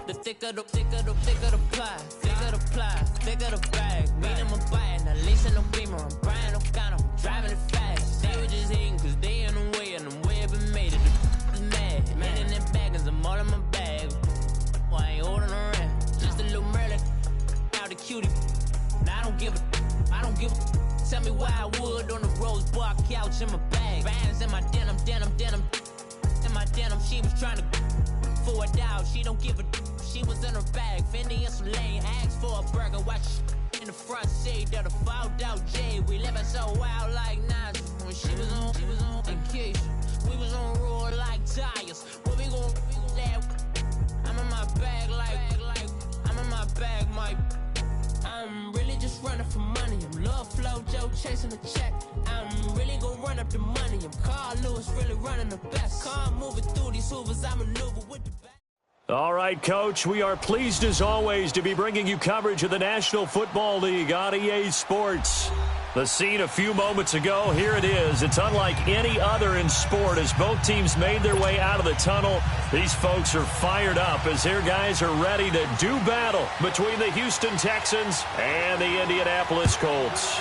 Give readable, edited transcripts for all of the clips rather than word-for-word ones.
The thicker the pie, thicker the ply, thicker the bag. Mean I'm a buyer, now leasing no beamer. I'm buying no counter, I'm driving it fast. They were just hating cause they in the way, and I'm way up and made it. The mad, man in them baggins, I'm all in my bag. Well, I ain't holding around, just a little Merlin. Out the cutie, now I don't give a. Tell me why I would on the rose bar couch in my bag. Bands in my denim. In my denim, she was trying to for a doubt. She don't give a. She was in her bag. Fendi and some lane hags for a burger. Watch in the front seat of the fouled out J. We living so wild like Nas. When she was on vacation, we was on road like tires. What we gon' that? I'm in my bag like I'm in my bag, Mike. I'm really just running for money. I'm Love Flow Joe chasing the check. I'm really gonna run up the money. I'm Carl Lewis really running the best. Car moving through these hoovers. I maneuver with the back. All right, Coach, we are pleased as always to be bringing you coverage of the National Football League on EA Sports. The scene a few moments ago, here it is. It's unlike any other in sport as both teams made their way out of the tunnel. These folks are fired up as their guys are ready to do battle between the Houston Texans and the Indianapolis Colts.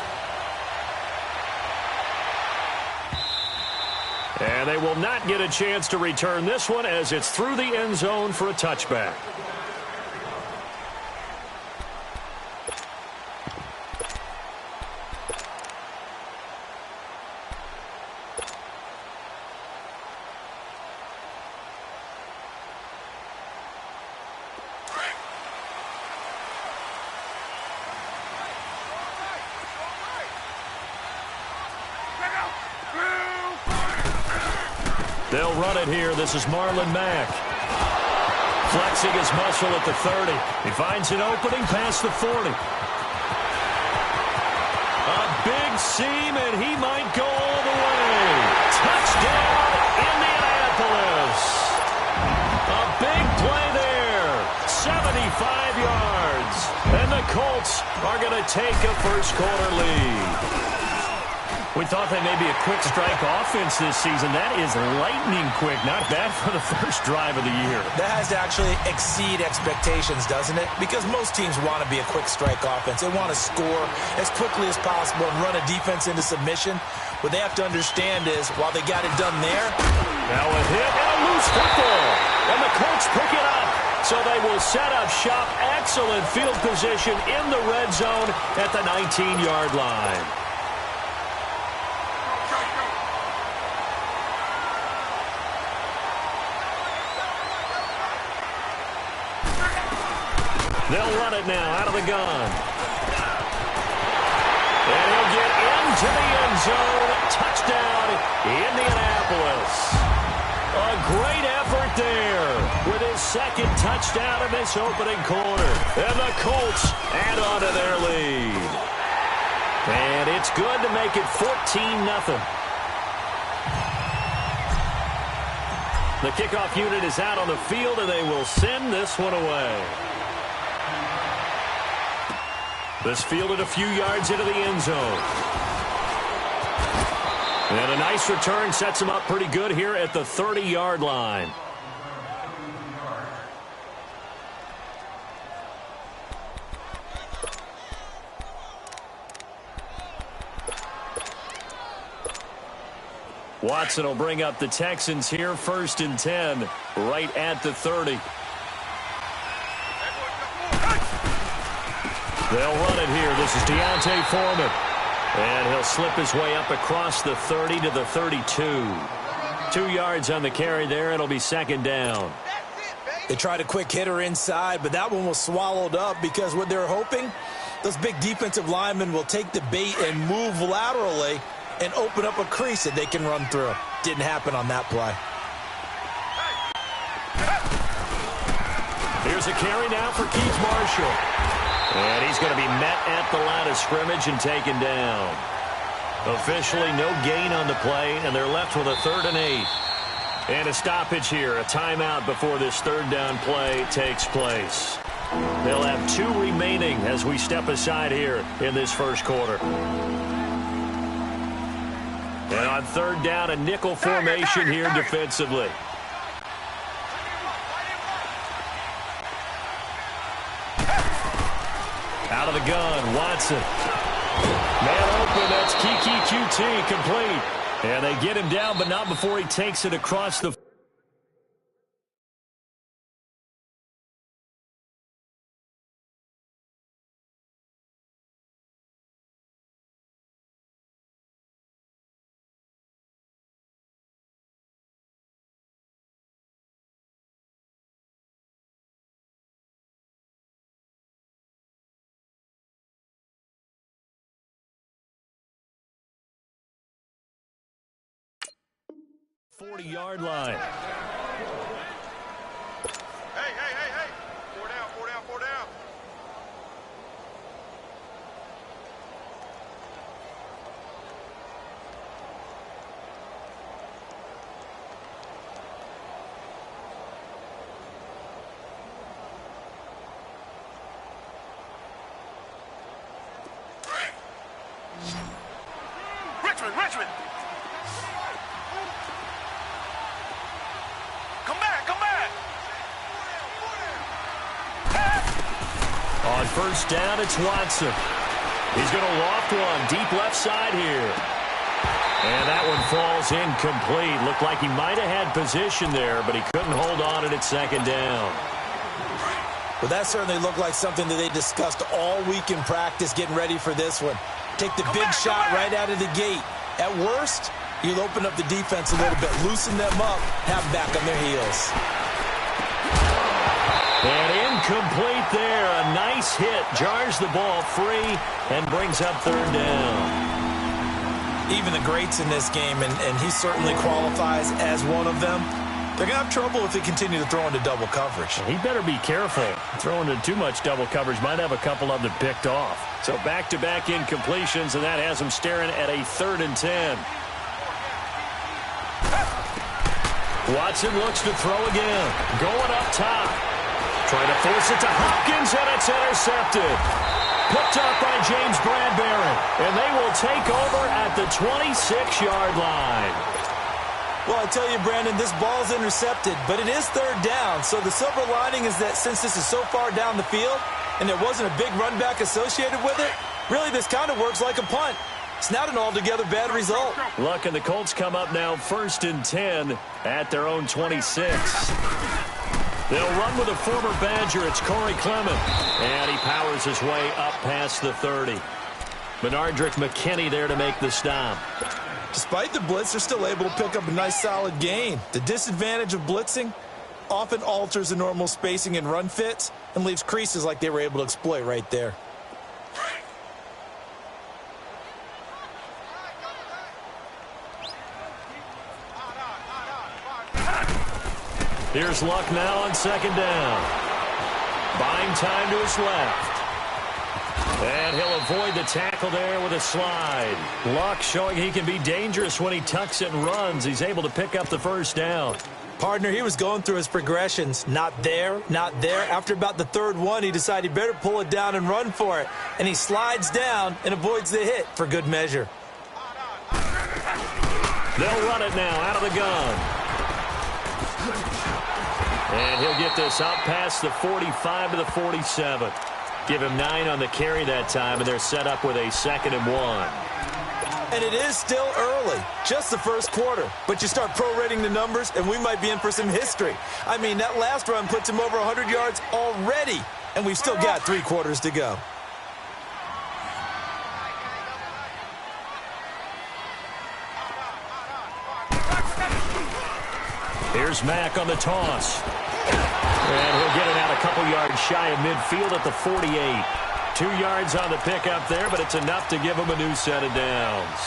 And they will not get a chance to return this one as it's through the end zone for a touchback. They'll run it here. This is Marlon Mack. Flexing his muscle at the 30. He finds an opening past the 40. A big seam, and he might go all the way. Touchdown, Indianapolis. A big play there. 75 yards. And the Colts are going to take a first-quarter lead. We thought they may be a quick strike offense this season. That is lightning quick. Not bad for the first drive of the year. That has to actually exceed expectations, doesn't it? Because most teams want to be a quick strike offense. They want to score as quickly as possible and run a defense into submission. What they have to understand is, while they got it done there. Now a hit and a loose football. And the Colts pick it up. So they will set up shop. Excellent field position in the red zone at the 19-yard line. They'll run it now out of the gun. And he'll get into the end zone. Touchdown, Indianapolis. A great effort there with his second touchdown in this opening quarter. And the Colts add on to their lead. And it's good to make it 14-0. The kickoff unit is out on the field, and they will send this one away. This fielded a few yards into the end zone. And a nice return sets him up pretty good here at the 30-yard line. Watson will bring up the Texans here, 1st and 10, right at the 30. They'll run it here. This is Deontay Foreman. And he'll slip his way up across the 30 to the 32. 2 yards on the carry there. It'll be second down. They tried a quick hitter inside, but that one was swallowed up because what they're hoping, those big defensive linemen will take the bait and move laterally and open up a crease that they can run through. Didn't happen on that play. Here's a carry now for Keith Marshall. And he's going to be met at the line of scrimmage and taken down. Officially no gain on the play, and they're left with a 3rd and 8. And a stoppage here, a timeout before this 3rd down play takes place. They'll have 2 remaining as we step aside here in this first quarter. And on 3rd down, a nickel formation here defensively. Out of the gun, Watson. Man open, that's Kiki QT, complete. And they get him down, but not before he takes it across the... ...40-yard line. Hey. 4 down. Richmond. Come back. On first down, it's Watson. He's going to loft one deep left side here. And that one falls incomplete. Looked like he might have had position there, but he couldn't hold on at second down. Well, that certainly looked like something that they discussed all week in practice getting ready for this one. Take the big shot right out of the gate. At worst, you'll open up the defense a little bit, loosen them up, have them back on their heels. And incomplete there. A nice hit. Jars the ball free and brings up third down. Even the greats in this game, and he certainly qualifies as one of them, they're going to have trouble if they continue to throw into double coverage. He better be careful. Throwing into too much double coverage might have a couple of them picked off. So back-to-back incompletions, and that has him staring at a 3rd and 10. Watson looks to throw again. Going up top. Trying to force it to Hopkins, and it's intercepted. Picked up by James Bradbury. And they will take over at the 26-yard line. Well, I tell you, Brandon, this ball's intercepted, but it is 3rd down. So the silver lining is that since this is so far down the field and there wasn't a big run back associated with it, really this kind of works like a punt. It's not an altogether bad result. Look, and the Colts come up now 1st and 10 at their own 26. They'll run with a former Badger. It's Corey Clement. And he powers his way up past the 30. Benardrick McKinney there to make the stop. Despite the blitz, they're still able to pick up a nice solid gain. The disadvantage of blitzing often alters the normal spacing and run fits and leaves creases like they were able to exploit right there. Here's Luck now on 2nd down. Buying time to his left. And he'll avoid the tackle there with a slide. Luck showing he can be dangerous when he tucks it and runs. He's able to pick up the 1st down. Partner, he was going through his progressions. Not there, not there. After about the 3rd one, he decided he better pull it down and run for it. And he slides down and avoids the hit for good measure. They'll run it now out of the gun. And he'll get this up past the 45 to the 47. Give him 9 on the carry that time, and they're set up with a 2nd and 1. And it is still early, just the 1st quarter. But you start prorating the numbers, and we might be in for some history. I mean, that last run puts him over 100 yards already, and we've still got 3 quarters to go. Here's Mack on the toss. And he'll get it out a couple yards shy of midfield at the 48. 2 yards on the pickup there, but it's enough to give him a new set of downs.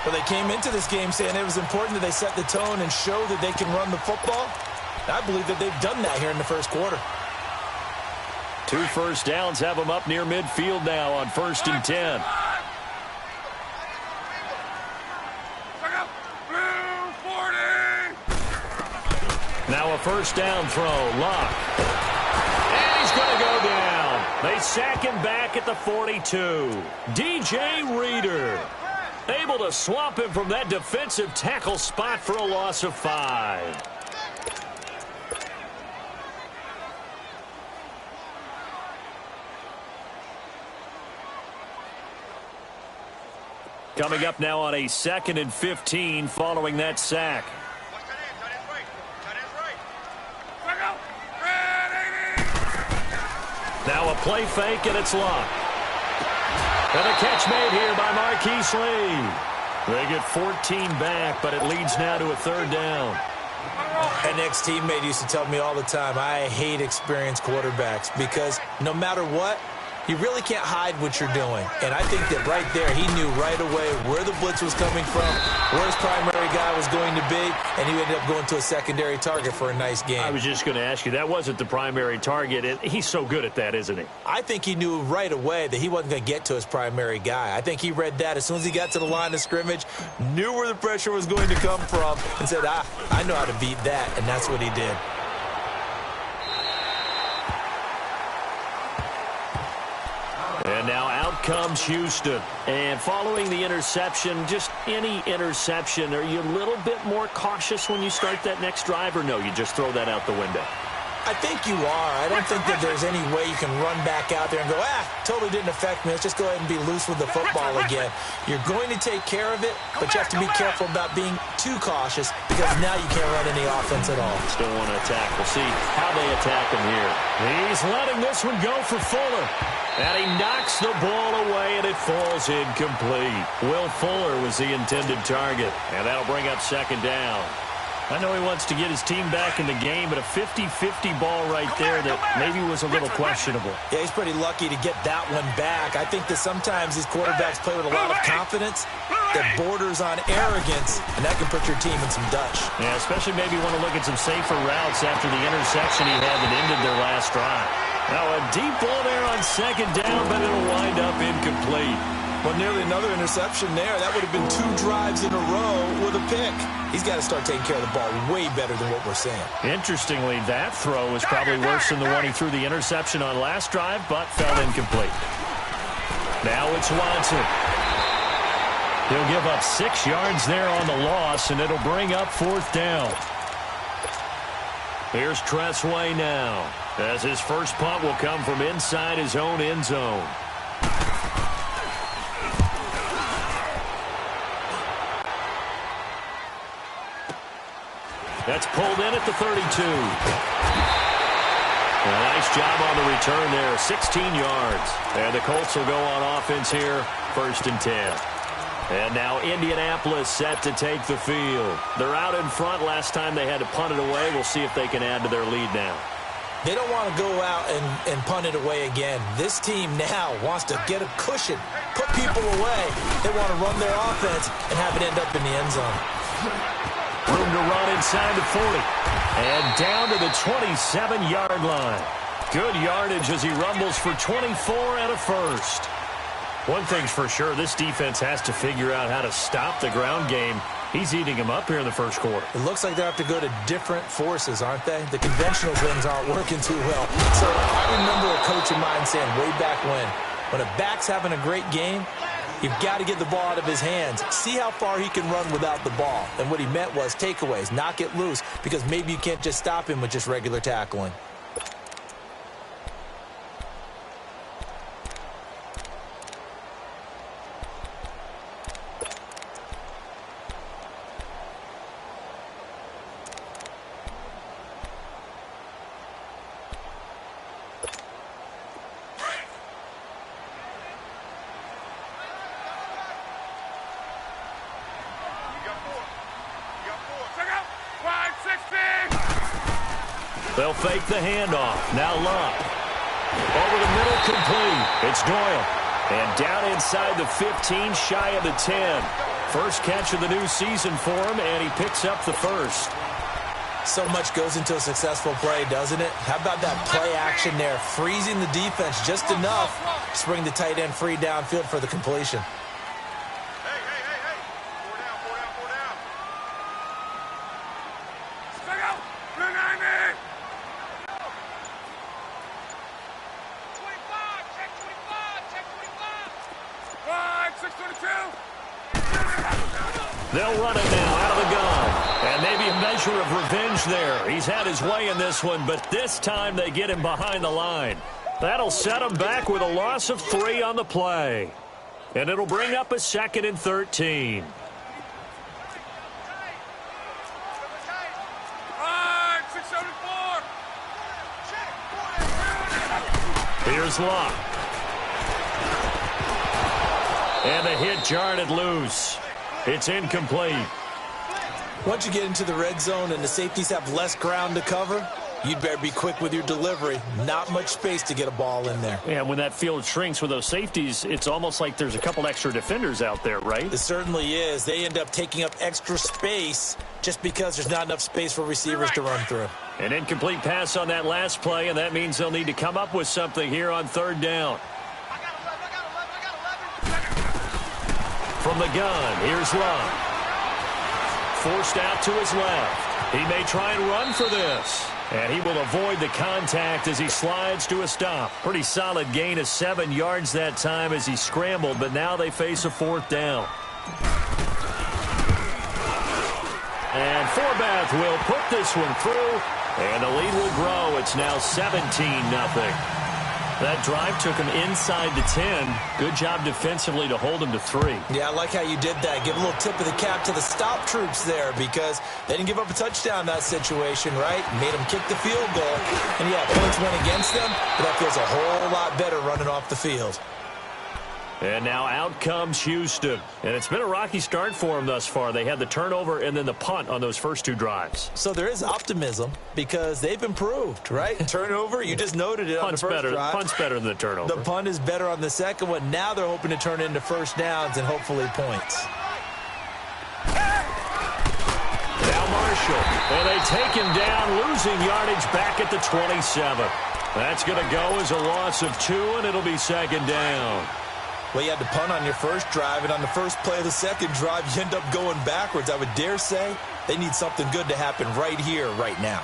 Well, they came into this game saying it was important that they set the tone and show that they can run the football. I believe that they've done that here in the 1st quarter. 2 1st downs have them up near midfield now on 1st and 10. Now a 1st down throw. Luck. And he's going to go down. They sack him back at the 42. DJ Reader able to swamp him from that defensive tackle spot for a loss of 5. Coming up now on a 2nd and 15 following that sack. Now a play fake, and it's locked. And a catch made here by Marquise Lee. They get 14 back, but it leads now to a 3rd down. An ex-teammate used to tell me all the time, I hate experienced quarterbacks because no matter what, you really can't hide what you're doing. And I think that right there, he knew right away where the blitz was coming from, where his primary guy was going to be, and he ended up going to a secondary target for a nice game. I was just going to ask you, that wasn't the primary target. He's so good at that, isn't he? I think he knew right away that he wasn't going to get to his primary guy. I think he read that as soon as he got to the line of scrimmage, knew where the pressure was going to come from, and said, I know how to beat that, and that's what he did. And now out comes Houston. And following the interception, just any interception, are you a little bit more cautious when you start that next drive, or no, you just throw that out the window? I think you are. I don't think that there's any way you can run back out there and go, totally didn't affect me. Let's just go ahead and be loose with the football again. You're going to take care of it, but you have to be careful about being too cautious because now you can't run any offense at all. Still want to attack. We'll see how they attack him here. He's letting this one go for Fuller. And he knocks the ball away, and it falls incomplete. Will Fuller was the intended target, and that'll bring up 2nd down. I know he wants to get his team back in the game, but a 50-50 ball right there that maybe was a little questionable. Yeah, he's pretty lucky to get that one back. I think that sometimes these quarterbacks play with a lot of confidence that borders on arrogance, and that can put your team in some Dutch. Yeah, especially maybe want to look at some safer routes after the interception he had that ended their last drive. Now a deep ball there on 2nd down, but it'll wind up incomplete. Well, nearly another interception there. That would have been 2 drives in a row with a pick. He's got to start taking care of the ball way better than what we're seeing. Interestingly, that throw is probably worse than the one he threw the interception on last drive, but fell incomplete. Now it's Watson. He'll give up 6 yards there on the loss, and it'll bring up 4th down. Here's Tressway now, as his first punt will come from inside his own end zone. That's pulled in at the 32. A nice job on the return there, 16 yards. And the Colts will go on offense here, 1st and 10. And now Indianapolis set to take the field. They're out in front. Last time they had to punt it away. We'll see if they can add to their lead now. They don't want to go out and punt it away again. This team now wants to get a cushion, put people away. They want to run their offense and have it end up in the end zone. Room to run inside the 40. And down to the 27-yard line. Good yardage as he rumbles for 24 and a first. One thing's for sure, this defense has to figure out how to stop the ground game. He's eating him up here in the first quarter. It looks like they have to go to different forces, aren't they? The conventional things aren't working too well. So I remember a coach of mine saying way back when a back's having a great game, you've got to get the ball out of his hands. See how far he can run without the ball. And what he meant was takeaways, knock it loose, because maybe you can't just stop him with just regular tackling. They'll fake the handoff. Now Love. Over the middle, complete. It's Doyle. And down inside the 15, shy of the 10. First catch of the new season for him, and he picks up the first. So much goes into a successful play, doesn't it? How about that play action there? Freezing the defense just enough to bring the tight end free downfield for the completion. They'll run it now out of the gun. And maybe a measure of revenge there. He's had his way in this one, but this time they get him behind the line. That'll set him back with a loss of 3 on the play. And it'll bring up a 2nd and 13. Here's Locke. And the hit jarred it loose. It's incomplete. Once you get into the red zone and the safeties have less ground to cover, you'd better be quick with your delivery. Not much space to get a ball in there. Yeah, when that field shrinks with those safeties, it's almost like there's a couple extra defenders out there, right? It certainly is. They end up taking up extra space just because there's not enough space for receivers to run through. An incomplete pass on that last play, and that means they'll need to come up with something here on 3rd down. From the gun, here's Love. Forced out to his left. He may try and run for this. And he will avoid the contact as he slides to a stop. Pretty solid gain of 7 yards that time as he scrambled, but now they face a 4th down. And Forbath will put this one through, and the lead will grow. It's now 17-0. That drive took him inside the 10. Good job defensively to hold him to 3. Yeah, I like how you did that. Give a little tip of the cap to the stop troops there because they didn't give up a touchdown in that situation, right? Made them kick the field goal. And, yeah, points went against them, but that feels a whole lot better running off the field. And now out comes Houston. And it's been a rocky start for them thus far. They had the turnover and then the punt on those first 2 drives. So there is optimism because they've improved, right? Turnover, you just noted it on the first drive. Punt's better than the turnover. The punt is better on the second one. Now they're hoping to turn into first downs and hopefully points. Now Marshall. And they take him down, losing yardage back at the 27. That's going to go as a loss of 2, and it'll be 2nd down. Well, you had to punt on your first drive, and on the first play of the second drive, you end up going backwards. I would dare say they need something good to happen right here, right now.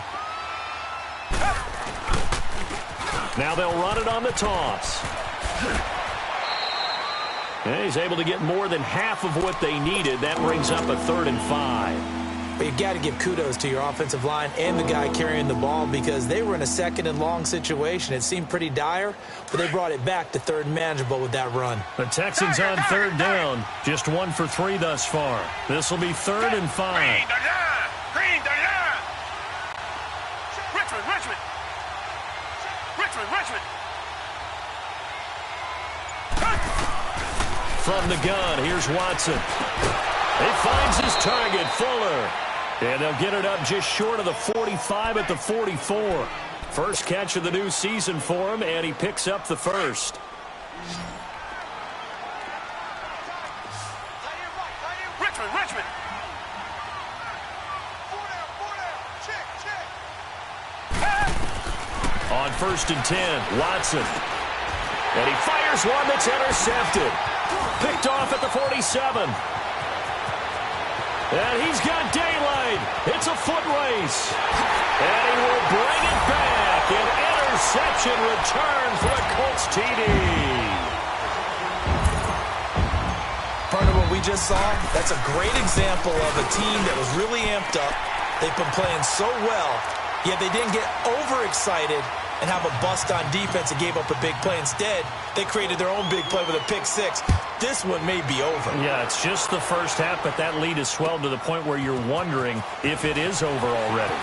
Now they'll run it on the toss. And he's able to get more than half of what they needed. That brings up a 3rd and 5. But you've got to give kudos to your offensive line and the guy carrying the ball because they were in a 2nd and long situation. It seemed pretty dire, but they brought it back to 3rd and manageable with that run. The Texans on 3rd down. Just 1 for 3 thus far. This will be 3rd and 5. Green the line. Richmond. From the gun, here's Watson. He finds his target, Fuller. And they'll get it up just short of the 45 at the 44. First catch of the new season for him, and he picks up the first. Richmond. On 1st and 10, Watson. And he fires one that's intercepted. Picked off at the 47. And he's got daylight. It's a foot race. And he will bring it back. An interception return for the Colts TD. Part of what we just saw, that's a great example of a team that was really amped up. They've been playing so well, yet they didn't get overexcited and have a bust on defense and gave up a big play. Instead, they created their own big play with a pick 6. This one may be over. Yeah, it's just the first half, but that lead has swelled to the point where you're wondering if it is over already.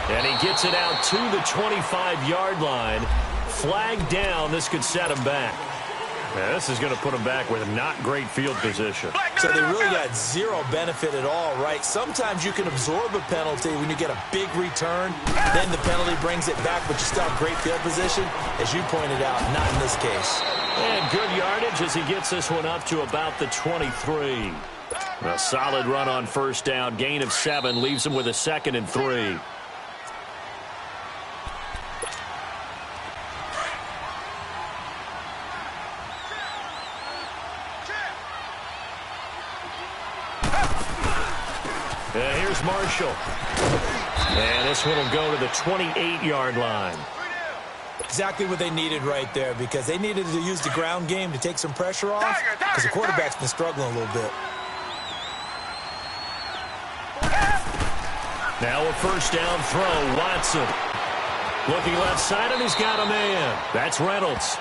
And he gets it out to the 25-yard line. Flag down. This could set him back. Yeah, this is going to put him back with not great field position. So they really got zero benefit at all, right? Sometimes you can absorb a penalty when you get a big return. Then the penalty brings it back, but you still have great field position. As you pointed out, not in this case. And good yardage as he gets this one up to about the 23. A solid run on 1st down. Gain of 7 leaves him with a 2nd and 3. And here's Marshall. And this one will go to the 28-yard line. Exactly what they needed right there because they needed to use the ground game to take some pressure off because the quarterback's been struggling a little bit. Now a 1st down throw, Watson. Looking left side, and he's got a man. That's Reynolds.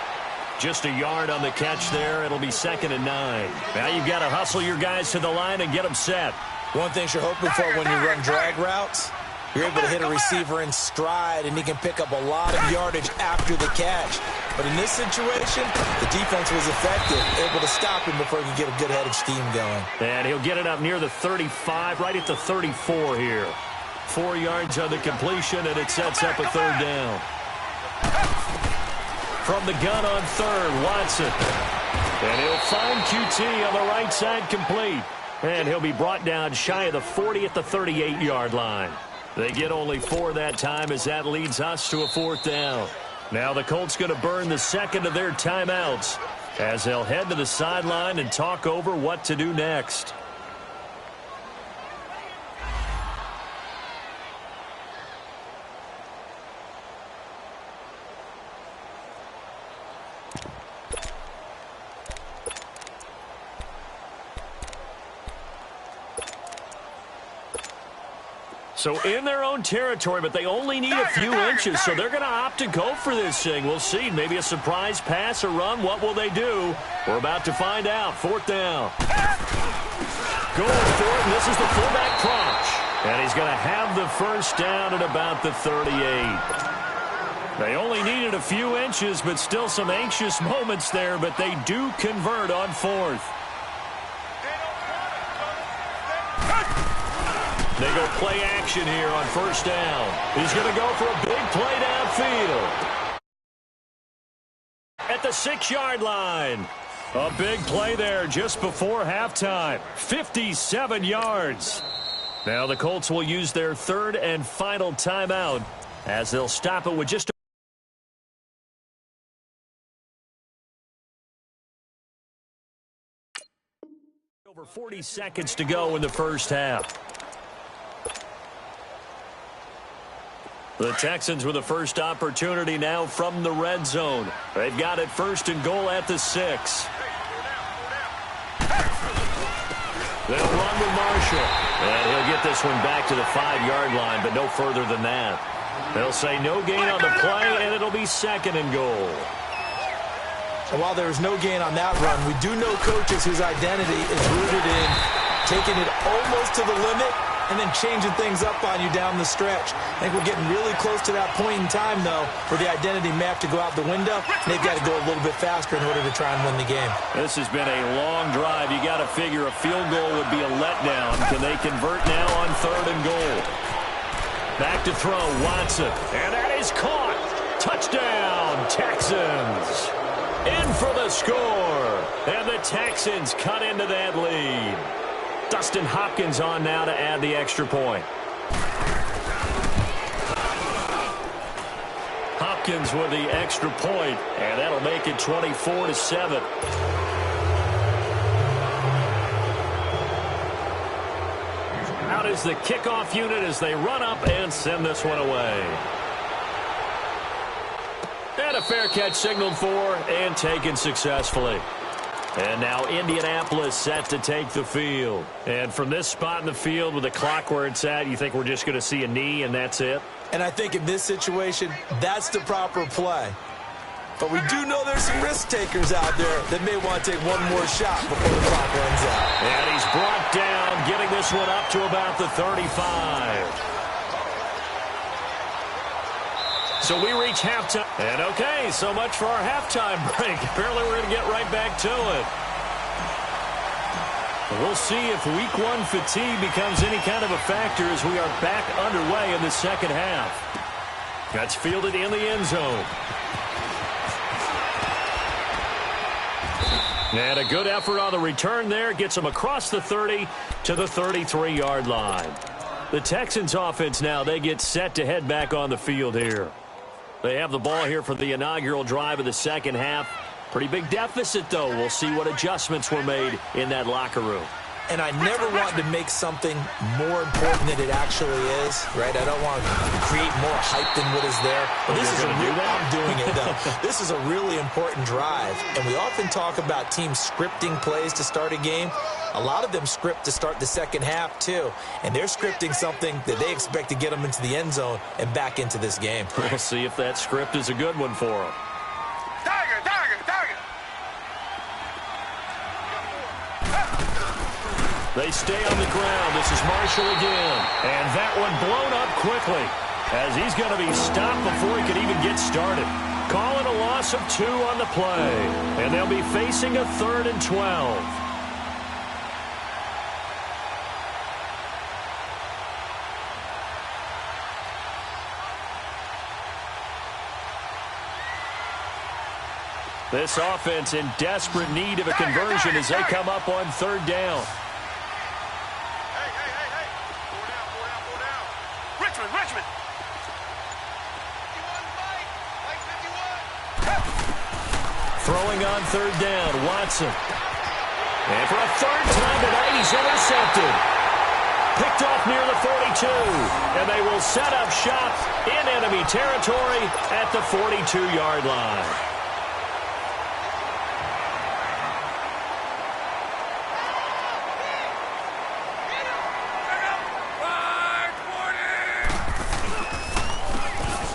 Just a yard on the catch there. It'll be 2nd and 9. Now you've got to hustle your guys to the line and get them set. One thing you're hoping for when you run drag routes, you're able to hit a receiver in stride, and he can pick up a lot of yardage after the catch. But in this situation, the defense was effective, able to stop him before he could get a good-headed scheme going. And he'll get it up near the 35, right at the 34 here. 4 yards on the completion, and it sets up a 3rd down. From the gun on 3rd, Watson. And he'll find QT on the right side complete. And he'll be brought down shy of the 40 at the 38-yard line. They get only 4 that time as that leads us to a 4th down. Now the Colts going to burn the 2nd of their timeouts as they'll head to the sideline and talk over what to do next. So in their own territory, but they only need a few inches, so they're going to opt to go for this thing. We'll see. Maybe a surprise pass or run. What will they do? We're about to find out. 4th down. Going for it, and this is the fullback crunch. And he's going to have the 1st down at about the 38. They only needed a few inches, but still some anxious moments there, but they do convert on 4th. They go play action here on 1st down. He's going to go for a big play downfield. At the 6-yard line. A big play there just before halftime. 57 yards. Now the Colts will use their 3rd and final timeout as they'll stop it with just over 40 seconds to go in the 1st half. The Texans with the first opportunity now from the red zone. They've got it 1st and goal at the 6. They'll run with Marshall. And he'll get this one back to the 5-yard line, but no further than that. They'll say no gain on the play, and it'll be 2nd and goal. And while there is no gain on that run, we do know coaches whose identity is rooted in taking it almost to the limit and then changing things up on you down the stretch. I think we're getting really close to that point in time, though, where the identity may have to go out the window, and they've got to go a little bit faster in order to try and win the game. This has been a long drive. You got to figure a field goal would be a letdown. Can they convert now on 3rd and goal? Back to throw, Watson. And that is caught. Touchdown, Texans. In for the score. And the Texans cut into that lead. Dustin Hopkins on now to add the extra point. Hopkins with the extra point, and that'll make it 24-7. Out is the kickoff unit as they run up and send this one away. And a fair catch signaled for and taken successfully. And now Indianapolis set to take the field. And from this spot in the field with the clock where it's at, you think we're just going to see a knee and that's it? And I think in this situation, that's the proper play. But we do know there's some risk takers out there that may want to take one more shot before the clock runs out. And he's brought down, getting this one up to about the 35. So we reach halftime. And okay, so much for our halftime break. Apparently we're going to get right back to it. We'll see if week 1 fatigue becomes any kind of a factor as we are back underway in the 2nd half. That's fielded in the end zone. And a good effort on the return there. Gets them across the 30 to the 33-yard line. The Texans offense now, they get set to head back on the field here. They have the ball here for the inaugural drive of the 2nd half. Pretty big deficit, though. We'll see what adjustments were made in that locker room. And I never want to make something more important than it actually is, right? I don't want to create more hype than what is there. But this is a real, I'm doing it, though. This is a really important drive. And we often talk about teams scripting plays to start a game. A lot of them script to start the 2nd half, too. And they're scripting something that they expect to get them into the end zone and back into this game. We'll see if that script is a good one for them. Tiger, tiger, tiger. They stay on the ground. This is Marshall again. And that one blown up quickly as he's going to be stopped before he could even get started. Calling a loss of 2 on the play. And they'll be facing a 3rd and 12. This offense in desperate need of a conversion as they come up on 3rd down. Hey. Four down. Richmond. Throwing on 3rd down, Watson. And for a 3rd time tonight, he's intercepted. Picked off near the 42. And they will set up shop in enemy territory at the 42-yard line.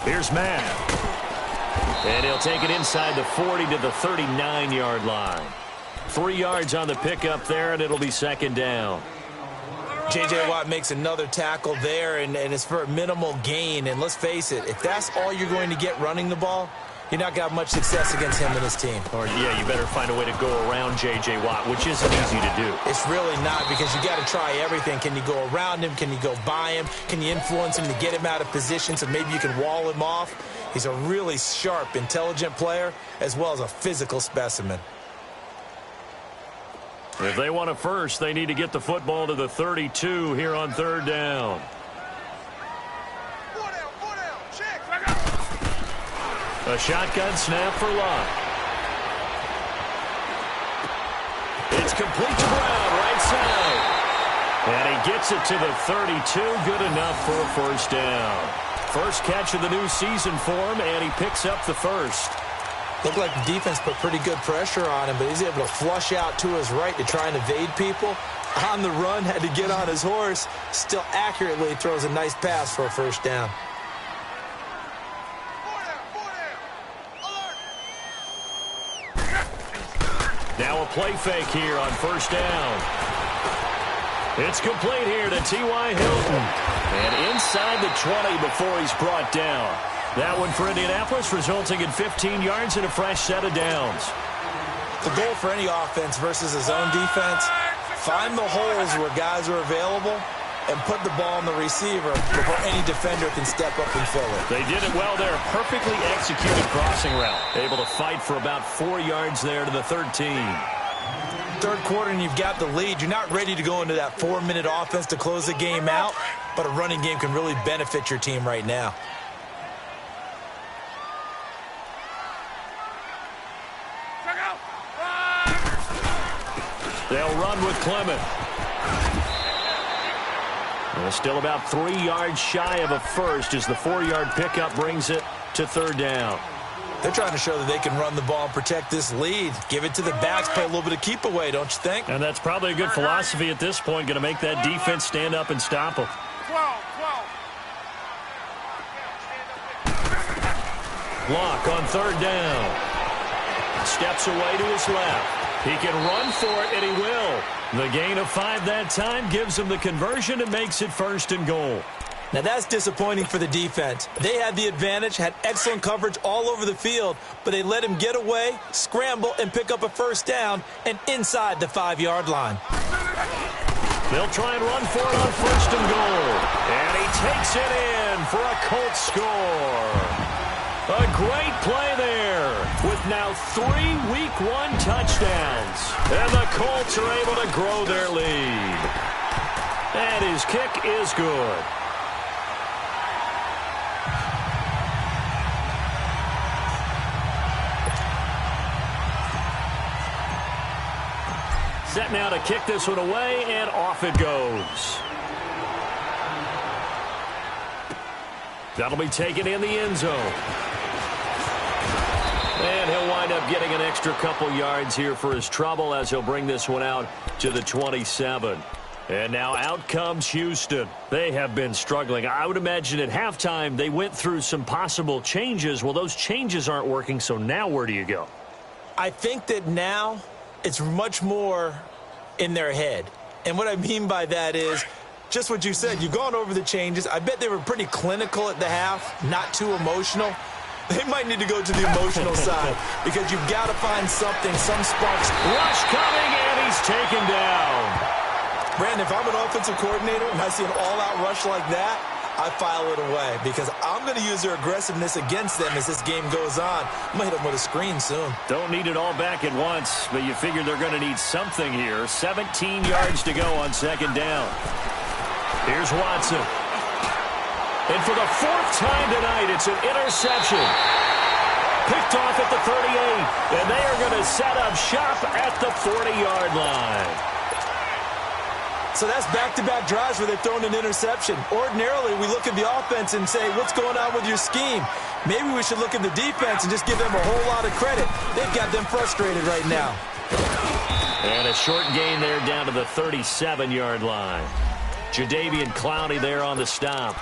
Here's Madden. And he'll take it inside the 40 to the 39-yard line. 3 yards on the pickup there, and it'll be 2nd down. J.J. Watt makes another tackle there, and it's for a minimal gain. And let's face it, if that's all you're going to get running the ball, you're not going to have much success against him and his team. Or, yeah, you better find a way to go around J.J. Watt, which isn't easy to do. It's really not, because you got to try everything. Can you go around him? Can you go by him? Can you influence him to get him out of position so maybe you can wall him off? He's a really sharp, intelligent player, as well as a physical specimen. If they want a first, they need to get the football to the 32 here on 3rd down. Four down. Check. A shotgun snap for Locke. It's complete to Brown, right side. And he gets it to the 32, good enough for a 1st down. First catch of the new season for him, and he picks up the 1st. Looked like the defense put pretty good pressure on him, but he's able to flush out to his right to try and evade people. On the run, had to get on his horse. Still accurately throws a nice pass for a 1st down. Now a play fake here on 1st down. It's complete here to T.Y. Hilton. And inside the 20 before he's brought down. That one for Indianapolis, resulting in 15 yards and a fresh set of downs. The goal for any offense versus his own defense, find the holes where guys are available and put the ball on the receiver before any defender can step up and fill it. They did it well there. Perfectly executed crossing route. Able to fight for about 4 yards there to the 13. 3rd quarter and you've got the lead. You're not ready to go into that 4-minute offense to close the game out, but a running game can really benefit your team right now. They'll run with Clement. And still about 3 yards shy of a first as the 4-yard pickup brings it to 3rd down. They're trying to show that they can run the ball and protect this lead. Give it to the backs, play a little bit of keep away, don't you think? And that's probably a good philosophy at this point, going to make that defense stand up and stop them. 12. Block on 3rd down. Steps away to his left. He can run for it, and he will. The gain of 5 that time gives him the conversion and makes it 1st and goal. Now that's disappointing for the defense. They had the advantage, had excellent coverage all over the field, but they let him get away, scramble, and pick up a 1st down and inside the 5-yard line. They'll try and run for it on 1st and goal. And he takes it in for a Colts score. A great play there with now 3 Week 1 touchdowns. And the Colts are able to grow their lead. And his kick is good. Set now to kick this one away, and off it goes. That'll be taken in the end zone. And he'll wind up getting an extra couple yards here for his trouble as he'll bring this one out to the 27. And now out comes Houston. They have been struggling. I would imagine at halftime they went through some possible changes. Well, those changes aren't working, so now where do you go? I think that now it's much more in their head. And what I mean by that is just what you said. You've gone over the changes. I bet they were pretty clinical at the half, not too emotional. They might need to go to the emotional side because you've got to find something, some sparks. Rush coming, and he's taken down. Brandon, if I'm an offensive coordinator and I see an all-out rush like that, I file it away because I'm going to use their aggressiveness against them as this game goes on. I'm going to hit them with a screen soon. Don't need it all back at once, but you figure they're going to need something here. 17 yards to go on second down. Here's Watson. And for the fourth time tonight, it's an interception. Picked off at the 38, and they are going to set up shop at the 40-yard line. So that's back-to-back drives where they've thrown an interception. Ordinarily, we look at the offense and say, what's going on with your scheme? Maybe we should look at the defense and just give them a whole lot of credit. They've got them frustrated right now. And a short gain there down to the 37-yard line. Jadeveon Clowney there on the stop.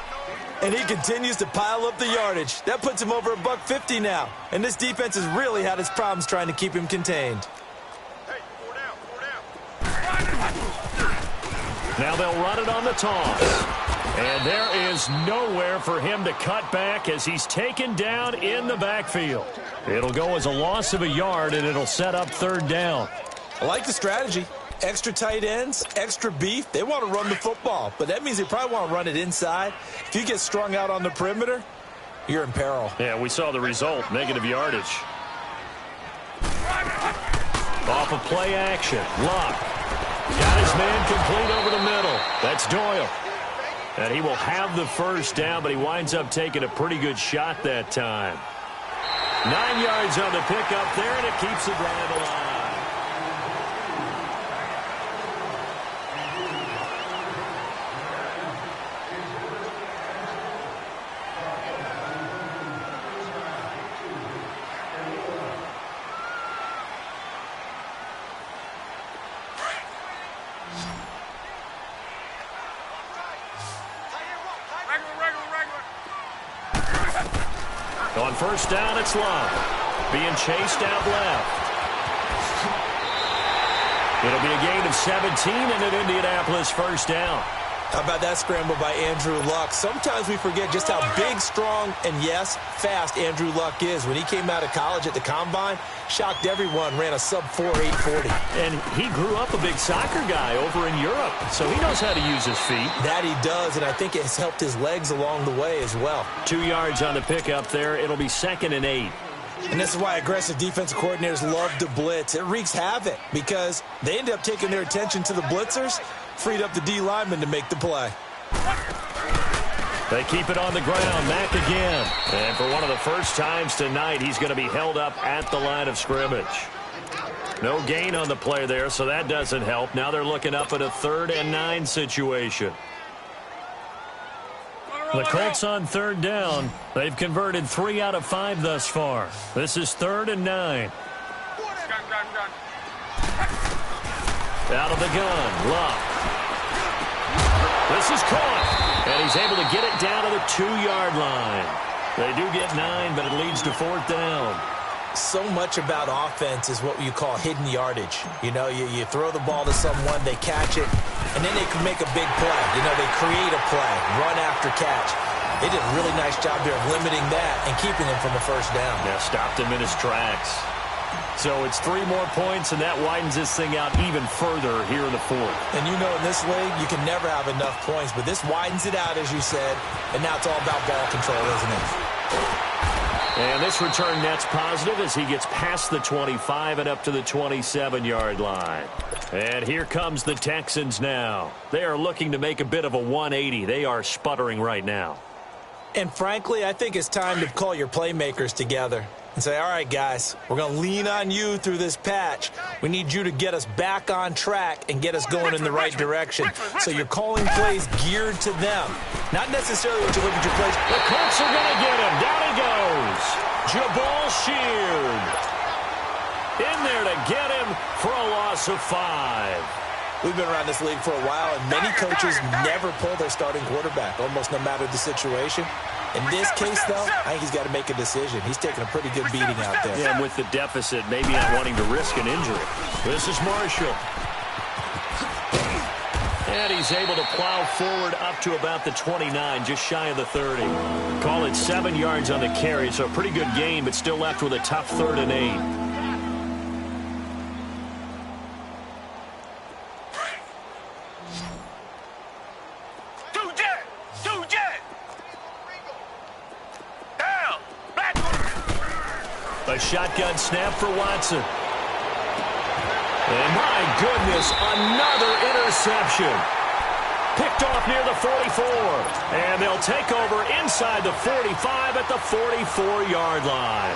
And he continues to pile up the yardage. That puts him over $150 now. And this defense has really had its problems trying to keep him contained. Hey, 4 down, 4 down. Now they'll run it on the toss. And there is nowhere for him to cut back as he's taken down in the backfield. It'll go as a loss of a yard, and it'll set up third down. I like the strategy. Extra tight ends, extra beef. They want to run the football, but that means they probably want to run it inside. If you get strung out on the perimeter, you're in peril. Yeah, we saw the result, negative yardage. Off of play action, Luck. Got his man complete over the middle. That's Doyle. And he will have the first down, but he winds up taking a pretty good shot that time. 9 yards on the pickup there, and it keeps the drive alive. On first down, it's Love. Being chased out left. It'll be a gain of 17 and an Indianapolis first down. How about that scramble by Andrew Luck? Sometimes we forget just how big, strong, and, yes, fast Andrew Luck is. When he came out of college at the Combine, shocked everyone, ran a sub-4 840. And he grew up a big soccer guy over in Europe, so he knows how to use his feet. That he does, and I think it has helped his legs along the way as well. 2 yards on the pickup there. It'll be 2nd and 8. And this is why aggressive defensive coordinators love to blitz. It wreaks havoc because they end up taking their attention to the blitzers, freed up the D lineman to make the play. They keep it on the ground. Mack again. And for one of the first times tonight, he's going to be held up at the line of scrimmage. No gain on the play there, so that doesn't help. Now they're looking up at a 3rd and 9 situation. The Colts on 3rd down. They've converted 3 out of 5 thus far. This is 3rd and 9. Out of the gun, Luck. This is caught, and he's able to get it down to the 2-yard line. They do get 9, but it leads to 4th down. So much about offense is what you call hidden yardage. You know, you throw the ball to someone, they catch it, and then they can make a big play. You know, they create a play, run after catch. They did a really nice job there of limiting that and keeping him from a first down. Yeah, stopped him in his tracks. So it's 3 more points, and that widens this thing out even further here in the 4th. And you know in this league, you can never have enough points, but this widens it out, as you said, and now it's all about ball control, isn't it? And this return net's positive as he gets past the 25 and up to the 27-yard line. And here comes the Texans now. They are looking to make a bit of a 180. They are sputtering right now. And frankly, I think it's time to call your playmakers together and say, all right, guys, we're going to lean on you through this patch. We need you to get us back on track and get us going in the right direction. So you're calling plays geared to them. Not necessarily what you look at your plays. The Colts are going to get him. Down he goes. Jabal Sheard in there to get him for a loss of 5. We've been around this league for a while, and many coaches never pull their starting quarterback, almost no matter the situation. In this case, though, I think he's got to make a decision. He's taking a pretty good beating out there. Yeah, and with the deficit, maybe not wanting to risk an injury. This is Marshall. And he's able to plow forward up to about the 29, just shy of the 30. Call it 7 yards on the carry, so a pretty good gain, but still left with a tough 3rd and 8. A shotgun snap for Watson. And my goodness, another interception. Picked off near the 44. And they'll take over inside the 45 at the 44-yard line.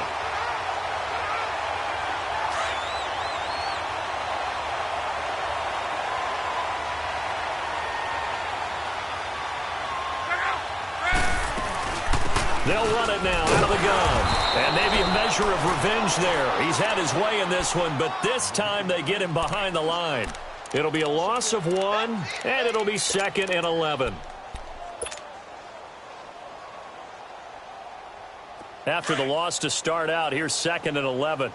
They'll run it now out of the gun. And maybe a measure of revenge there. He's had his way in this one, but this time they get him behind the line. It'll be a loss of 1, and it'll be 2nd and 11. After the loss to start out, here's 2nd and 11.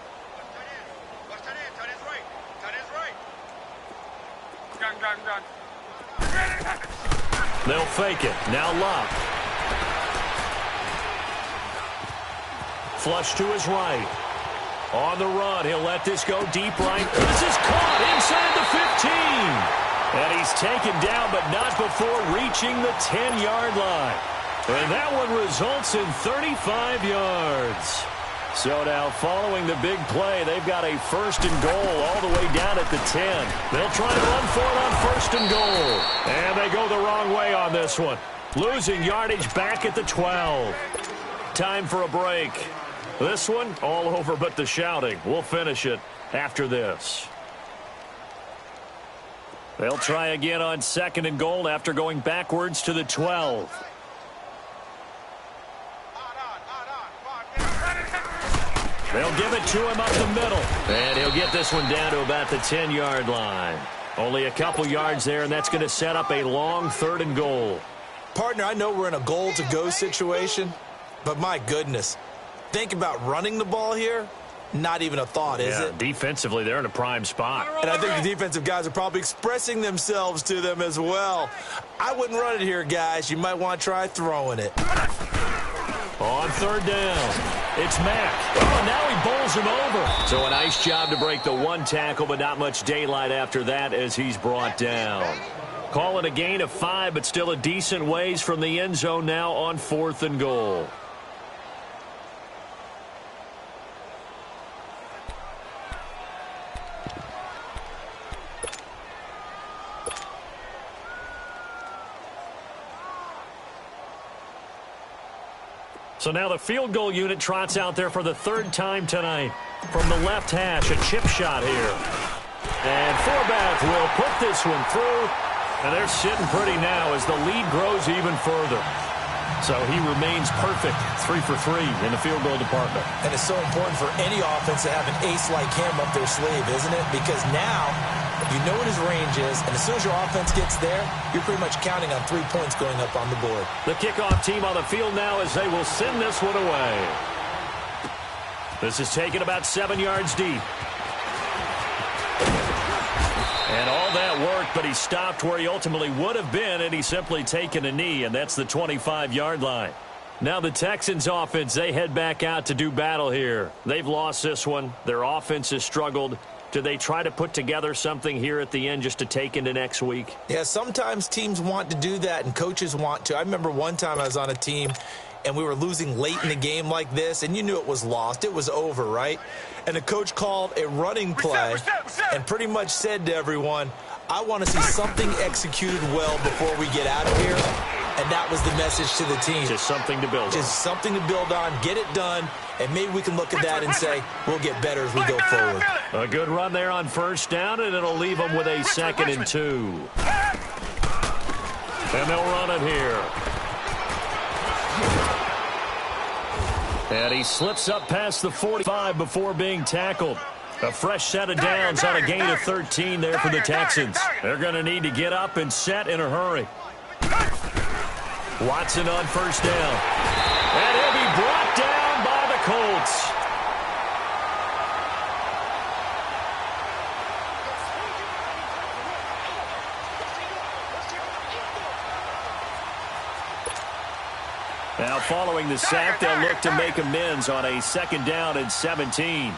They'll fake it. Now Locke. Flush to his right. On the run, he'll let this go deep right. This is caught inside the 15. And he's taken down, but not before reaching the 10-yard line. And that one results in 35 yards. So now, following the big play, they've got a 1st and goal all the way down at the 10. They'll try to run for it on 1st and goal. And they go the wrong way on this one. Losing yardage back at the 12. Time for a break. This one, all over but the shouting. We'll finish it after this. They'll try again on 2nd and goal after going backwards to the 12. They'll give it to him up the middle. And he'll get this one down to about the 10-yard line. Only a couple yards there, and that's going to set up a long 3rd and goal. Partner, I know we're in a goal-to-go situation, but my goodness. Think about running the ball here. Not even a thought, is it? Defensively, they're in a prime spot. And I think the defensive guys are probably expressing themselves to them as well. I wouldn't run it here, guys. You might want to try throwing it. On 3rd down, it's Mack. Oh, now he bowls him over. So a nice job to break the 1 tackle, but not much daylight after that as he's brought down. Call it a gain of 5, but still a decent ways from the end zone now on 4th and goal. So now the field goal unit trots out there for the 3rd time tonight. From the left hash, a chip shot here. And Forbath will put this one through. And they're sitting pretty now as the lead grows even further. So he remains perfect, 3 for 3 in the field goal department. And it's so important for any offense to have an ace like him up their sleeve, isn't it? Because now you know what his range is, and as soon as your offense gets there, you're pretty much counting on 3 points going up on the board. The kickoff team on the field now as they will send this one away. This is taken about 7 yards deep. And all that worked, but he stopped where he ultimately would have been, and he's simply taken a knee, and that's the 25-yard line. Now the Texans offense, they head back out to do battle here. They've lost this one. Their offense has struggled. Do they try to put together something here at the end just to take into next week? Yeah, sometimes teams want to do that, and coaches want to. I remember one time I was on a team, and we were losing late in the game like this, and you knew it was lost. It was over, right? And the coach called a running play and pretty much said to everyone, I want to see something executed well before we get out of here. And that was the message to the team. Just something to build on. Just something to build on, get it done, and maybe we can look at that and say, we'll get better as we go forward. A good run there on 1st down, and it'll leave them with a 2nd and 2. And they'll run it here. And he slips up past the 45 before being tackled. A fresh set of downs on a gain of 13 there for the Texans. They're going to need to get up and set in a hurry. Watson on 1st down. And he'll be brought down by the Colts. Now following the sack, they'll look to make amends on a 2nd down and 17.